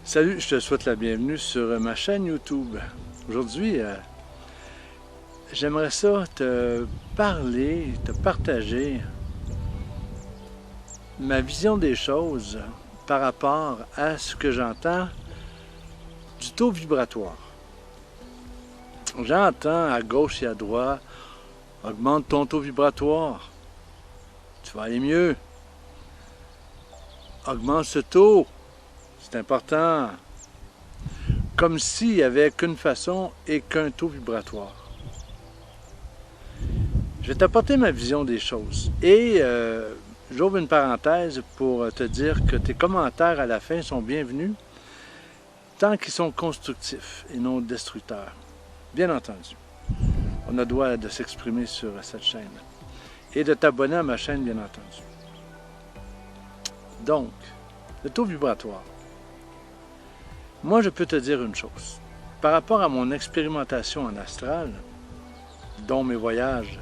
Salut, je te souhaite la bienvenue sur ma chaîne YouTube. Aujourd'hui, j'aimerais ça te parler, te partager ma vision des choses par rapport à ce que j'entends du taux vibratoire. J'entends à gauche et à droite, augmente ton taux vibratoire, tu vas aller mieux. Augmente ce taux, c'est important. Comme s'il n'y avait qu'une façon et qu'un taux vibratoire. Je vais t'apporter ma vision des choses. Et j'ouvre une parenthèse pour te dire que tes commentaires à la fin sont bienvenus, tant qu'ils sont constructifs et non destructeurs. Bien entendu, on a le droit de s'exprimer sur cette chaîne. Et de t'abonner à ma chaîne, bien entendu. Donc, le taux vibratoire. Moi, je peux te dire une chose. Par rapport à mon expérimentation en astral, dont mes voyages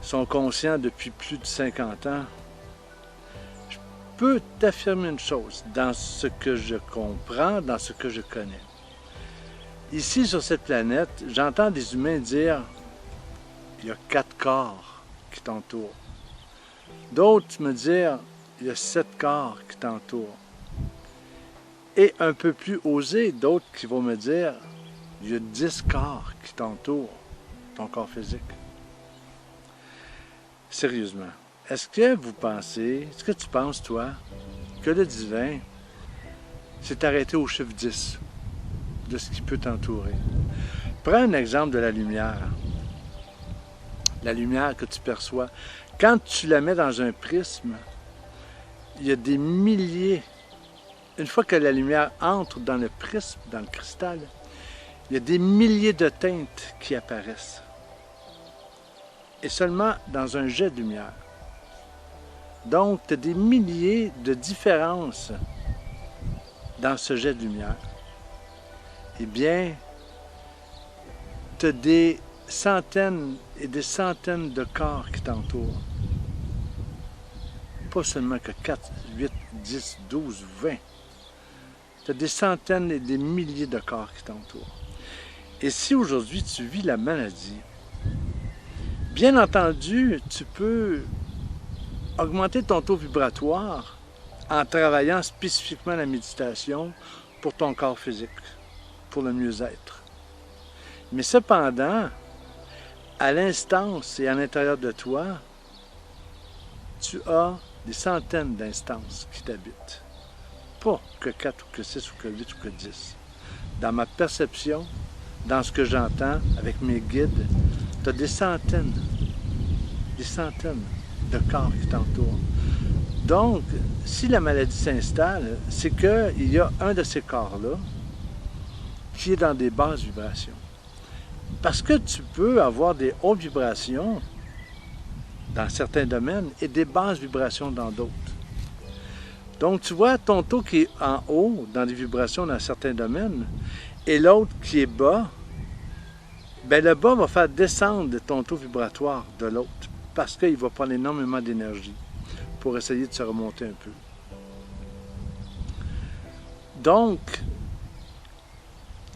sont conscients depuis plus de 50 ans, je peux t'affirmer une chose dans ce que je comprends, dans ce que je connais. Ici, sur cette planète, j'entends des humains dire « il y a 4 corps qui t'entourent ». D'autres me dire « il y a 7 corps qui t'entourent ». Et un peu plus osé, d'autres qui vont me dire « il y a 10 corps qui t'entourent, ton corps physique ». Sérieusement, est-ce que tu penses, toi, que le divin s'est arrêté au chiffre 10 de ce qui peut t'entourer? Prends un exemple de la lumière. La lumière que tu perçois. Quand tu la mets dans un prisme, il y a des milliers. Une fois que la lumière entre dans le prisme, dans le cristal, il y a des milliers de teintes qui apparaissent. Et seulement dans un jet de lumière. Donc, tu as des milliers de différences dans ce jet de lumière. Eh bien, tu as des centaines et des centaines de corps qui t'entourent. Pas seulement que 4, 8, 10, 12, 20. Tu as des centaines et des milliers de corps qui t'entourent. Et si aujourd'hui tu vis la maladie, bien entendu, tu peux augmenter ton taux vibratoire en travaillant spécifiquement la méditation pour ton corps physique, pour le mieux-être. Mais cependant, à l'instance et à l'intérieur de toi, tu as des centaines d'instances qui t'habitent. Pas que 4 ou que 6 ou que 8 ou que 10. Dans ma perception, dans ce que j'entends avec mes guides, tu as des centaines de corps qui t'entourent. Donc, si la maladie s'installe, c'est qu'il y a un de ces corps-là qui est dans des basses vibrations. Parce que tu peux avoir des hautes vibrations dans certains domaines et des basses vibrations dans d'autres. Donc, tu vois, ton taux qui est en haut, dans des vibrations dans certains domaines, et l'autre qui est bas, bien, le bas va faire descendre ton taux vibratoire de l'autre, parce qu'il va prendre énormément d'énergie pour essayer de se remonter un peu. Donc,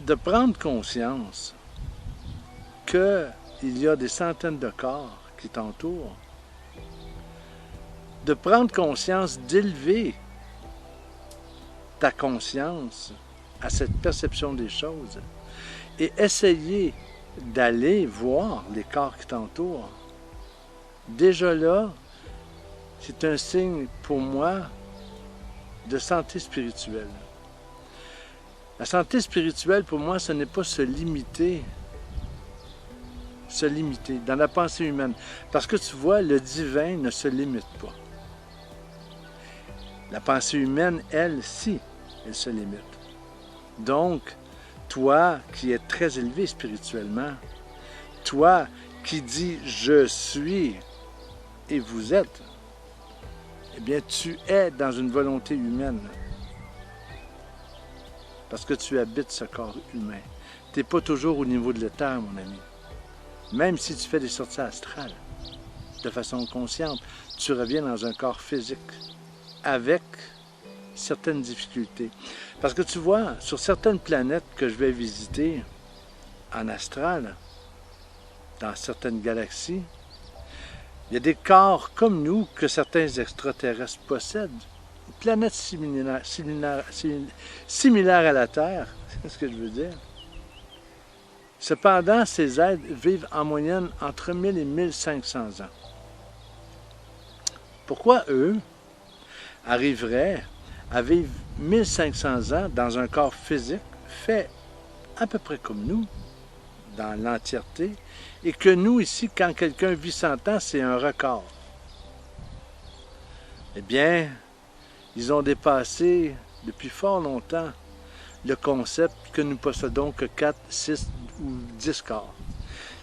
de prendre conscience qu'il y a des centaines de corps qui t'entourent, de prendre conscience d'élever ta conscience à cette perception des choses et essayer d'aller voir les corps qui t'entourent. Déjà là, c'est un signe pour moi de santé spirituelle. La santé spirituelle, pour moi, ce n'est pas se limiter dans la pensée humaine. Parce que tu vois, le divin ne se limite pas. La pensée humaine, elle, si, elle se limite. Donc, toi qui es très élevé spirituellement, toi qui dis « je suis » et vous êtes, eh bien, tu es dans une volonté humaine. Parce que tu habites ce corps humain. Tu n'es pas toujours au niveau de l'éther, mon ami. Même si tu fais des sorties astrales, de façon consciente, tu reviens dans un corps physique, avec certaines difficultés. Parce que tu vois, sur certaines planètes que je vais visiter en astral, dans certaines galaxies, il y a des corps comme nous que certains extraterrestres possèdent. Une planète similaire à la Terre, c'est ce que je veux dire. Cependant, ces êtres vivent en moyenne entre 1000 et 1500 ans. Pourquoi eux arriveraient à vivre 1500 ans dans un corps physique fait à peu près comme nous, dans l'entièreté, et que nous, ici, quand quelqu'un vit 100 ans, c'est un record? Eh bien, ils ont dépassé depuis fort longtemps le concept que nous possédons que 4, 6 ou 10 corps.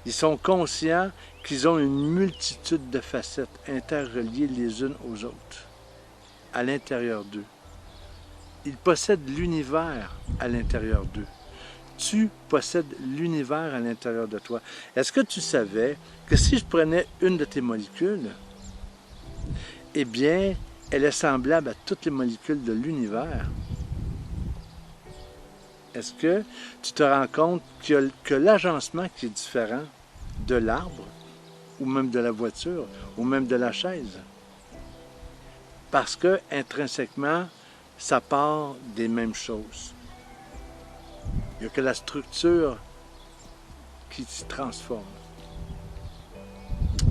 Ils sont conscients qu'ils ont une multitude de facettes interreliées les unes aux autres, à l'intérieur d'eux. Ils possèdent l'univers à l'intérieur d'eux. Tu possèdes l'univers à l'intérieur de toi. Est-ce que tu savais que si je prenais une de tes molécules, eh bien, elle est semblable à toutes les molécules de l'univers? Est-ce que tu te rends compte que l'agencement qui est différent de l'arbre, ou même de la voiture, ou même de la chaise? Parce que, intrinsèquement, ça part des mêmes choses. Il n'y a que la structure qui se transforme.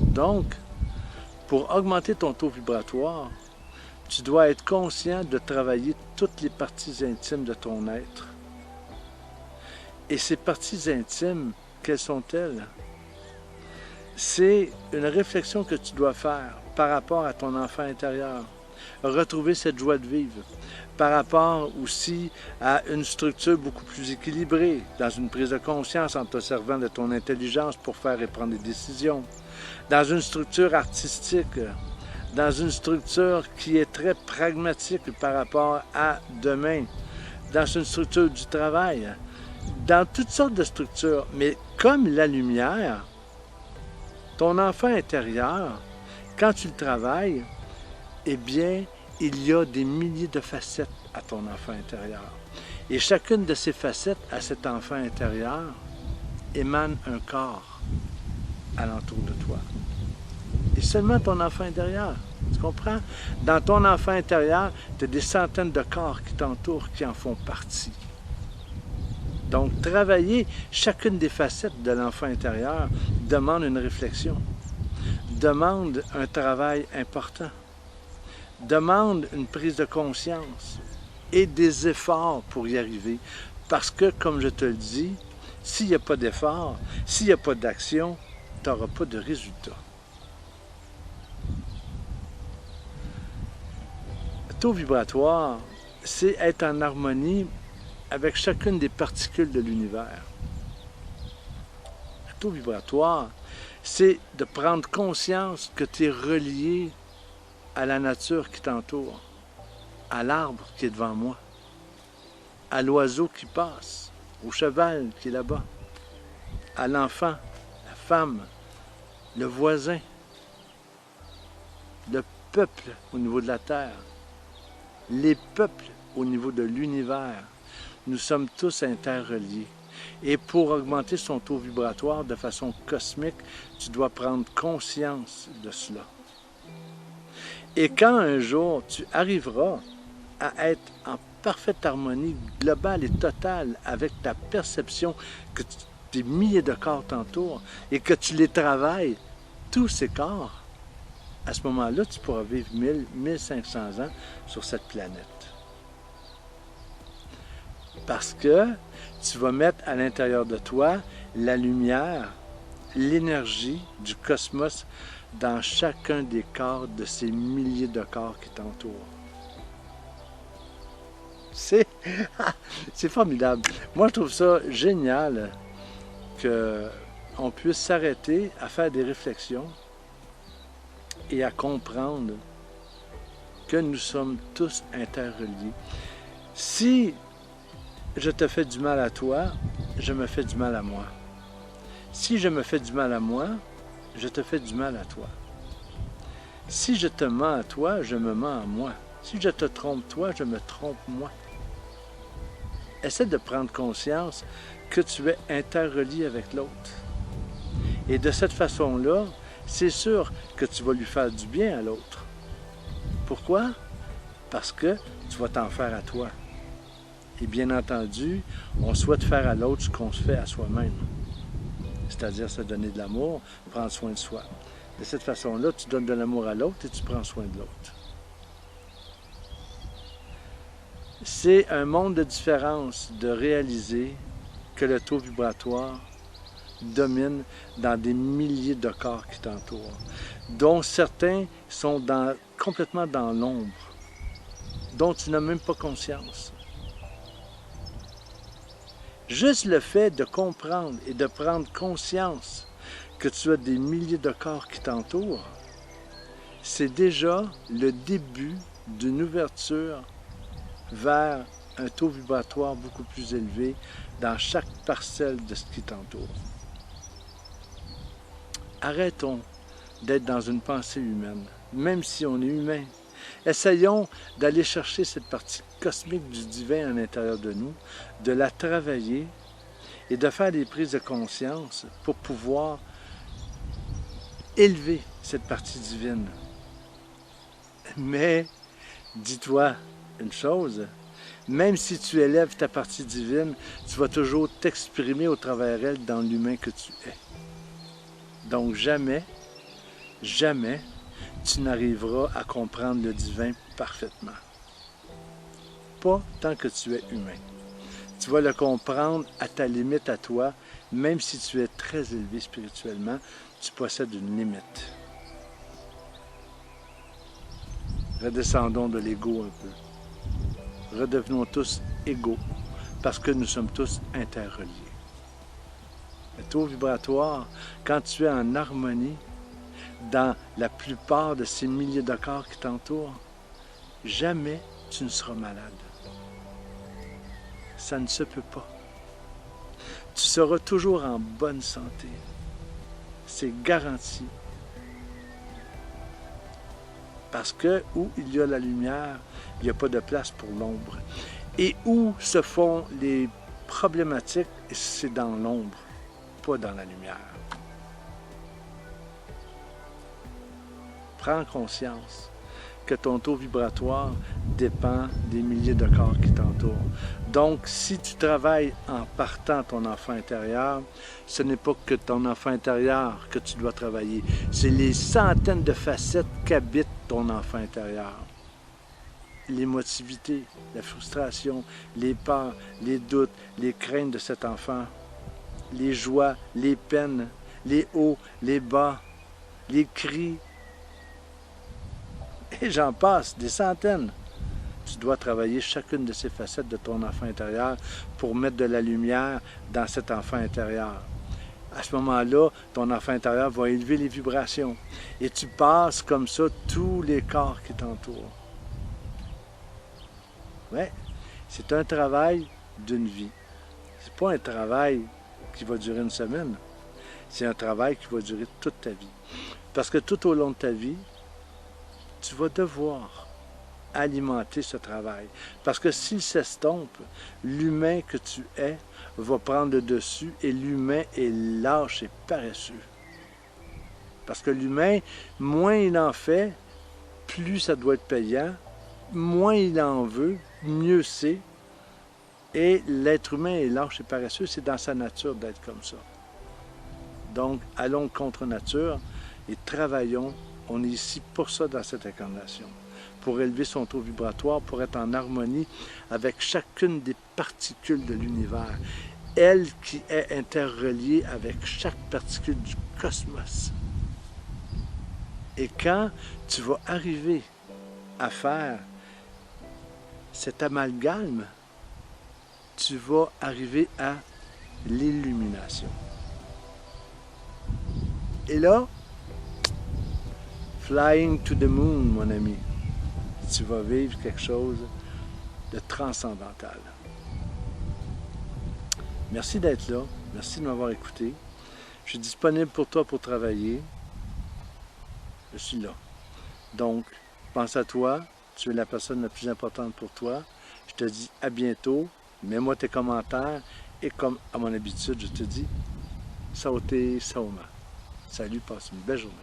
Donc, pour augmenter ton taux vibratoire, tu dois être conscient de travailler toutes les parties intimes de ton être. Et ces parties intimes, quelles sont-elles? C'est une réflexion que tu dois faire par rapport à ton enfant intérieur. Retrouver cette joie de vivre. Par rapport aussi à une structure beaucoup plus équilibrée, dans une prise de conscience en te servant de ton intelligence pour faire et prendre des décisions. Dans une structure artistique, dans une structure qui est très pragmatique par rapport à demain, dans une structure du travail, dans toutes sortes de structures. Mais comme la lumière, ton enfant intérieur, quand tu le travailles, eh bien, il y a des milliers de facettes à ton enfant intérieur. Et chacune de ces facettes à cet enfant intérieur émane un corps alentour de toi. Et seulement ton enfant intérieur. Tu comprends? Dans ton enfant intérieur, tu as des centaines de corps qui t'entourent, qui en font partie. Donc, travailler chacune des facettes de l'enfant intérieur demande une réflexion, demande un travail important, demande une prise de conscience et des efforts pour y arriver. Parce que, comme je te le dis, s'il n'y a pas d'effort, s'il n'y a pas d'action, tu n'auras pas de résultat. Le taux vibratoire, c'est être en harmonie avec chacune des particules de l'univers. Le taux vibratoire, c'est de prendre conscience que tu es relié à la nature qui t'entoure, à l'arbre qui est devant moi, à l'oiseau qui passe, au cheval qui est là-bas, à l'enfant, la femme, le voisin, le peuple au niveau de la terre, les peuples au niveau de l'univers. Nous sommes tous interreliés. Et pour augmenter son taux vibratoire de façon cosmique, tu dois prendre conscience de cela. Et quand un jour tu arriveras à être en parfaite harmonie globale et totale avec ta perception que des milliers de corps t'entourent et que tu les travailles, tous ces corps, à ce moment-là, tu pourras vivre 1000, 1500 ans sur cette planète. Parce que tu vas mettre à l'intérieur de toi la lumière, l'énergie du cosmos dans chacun des corps de ces milliers de corps qui t'entourent. C'est formidable. Moi, je trouve ça génial qu'on puisse s'arrêter à faire des réflexions et à comprendre que nous sommes tous interreliés. Si je te fais du mal à toi, je me fais du mal à moi. Si je me fais du mal à moi, je te fais du mal à toi. Si je te mens à toi, je me mens à moi. Si je te trompe toi, je me trompe moi. Essaie de prendre conscience que tu es interrelié avec l'autre. Et de cette façon-là, c'est sûr que tu vas lui faire du bien à l'autre. Pourquoi? Parce que tu vas t'en faire à toi. Et bien entendu, on souhaite faire à l'autre ce qu'on se fait à soi-même. C'est-à-dire se donner de l'amour, prendre soin de soi. De cette façon-là, tu donnes de l'amour à l'autre et tu prends soin de l'autre. C'est un monde de différence de réaliser que le taux vibratoire domine dans des milliers de corps qui t'entourent, dont certains sont complètement dans l'ombre, dont tu n'as même pas conscience. Juste le fait de comprendre et de prendre conscience que tu as des milliers de corps qui t'entourent, c'est déjà le début d'une ouverture vers un taux vibratoire beaucoup plus élevé dans chaque parcelle de ce qui t'entoure. Arrêtons d'être dans une pensée humaine, même si on est humain. Essayons d'aller chercher cette partie cosmique du divin à l'intérieur de nous, de la travailler et de faire des prises de conscience pour pouvoir élever cette partie divine. Mais, dis-toi une chose, même si tu élèves ta partie divine, tu vas toujours t'exprimer au travers elle dans l'humain que tu es. Donc jamais, jamais, tu n'arriveras à comprendre le divin parfaitement. Pas tant que tu es humain. Tu vas le comprendre à ta limite à toi, même si tu es très élevé spirituellement, tu possèdes une limite. Redescendons de l'ego un peu. Redevenons tous égaux, parce que nous sommes tous interreliés. Le taux vibratoire, quand tu es en harmonie, dans la plupart de ces milliers de corps qui t'entourent, jamais tu ne seras malade. Ça ne se peut pas. Tu seras toujours en bonne santé. C'est garanti. Parce que où il y a la lumière, il n'y a pas de place pour l'ombre. Et où se font les problématiques, c'est dans l'ombre, pas dans la lumière. Prends conscience que ton taux vibratoire dépend des milliers de corps qui t'entourent. Donc, si tu travailles en partant ton enfant intérieur, ce n'est pas que ton enfant intérieur que tu dois travailler. C'est les centaines de facettes qu'habite ton enfant intérieur. L'émotivité, la frustration, les peurs, les doutes, les craintes de cet enfant, les joies, les peines, les hauts, les bas, les cris, et j'en passe, des centaines. Tu dois travailler chacune de ces facettes de ton enfant intérieur pour mettre de la lumière dans cet enfant intérieur. À ce moment-là, ton enfant intérieur va élever les vibrations. Et tu passes comme ça tous les corps qui t'entourent. Oui, c'est un travail d'une vie. C'est pas un travail qui va durer une semaine. C'est un travail qui va durer toute ta vie. Parce que tout au long de ta vie, tu vas devoir alimenter ce travail. Parce que s'il s'estompe, l'humain que tu es va prendre le dessus et l'humain est lâche et paresseux. Parce que l'humain, moins il en fait, plus ça doit être payant, moins il en veut, mieux c'est. Et l'être humain est lâche et paresseux, c'est dans sa nature d'être comme ça. Donc, allons contre nature et travaillons. On est ici pour ça dans cette incarnation, pour élever son taux vibratoire, pour être en harmonie avec chacune des particules de l'univers, elle qui est interreliée avec chaque particule du cosmos. Et quand tu vas arriver à faire cet amalgame, tu vas arriver à l'illumination. Et là, flying to the moon, mon ami, tu vas vivre quelque chose de transcendantal. Merci d'être là. Merci de m'avoir écouté. Je suis disponible pour toi pour travailler. Je suis là. Donc, pense à toi. Tu es la personne la plus importante pour toi. Je te dis à bientôt. Mets-moi tes commentaires. Et comme à mon habitude, je te dis, sautez, sauma. Salut, passe une belle journée.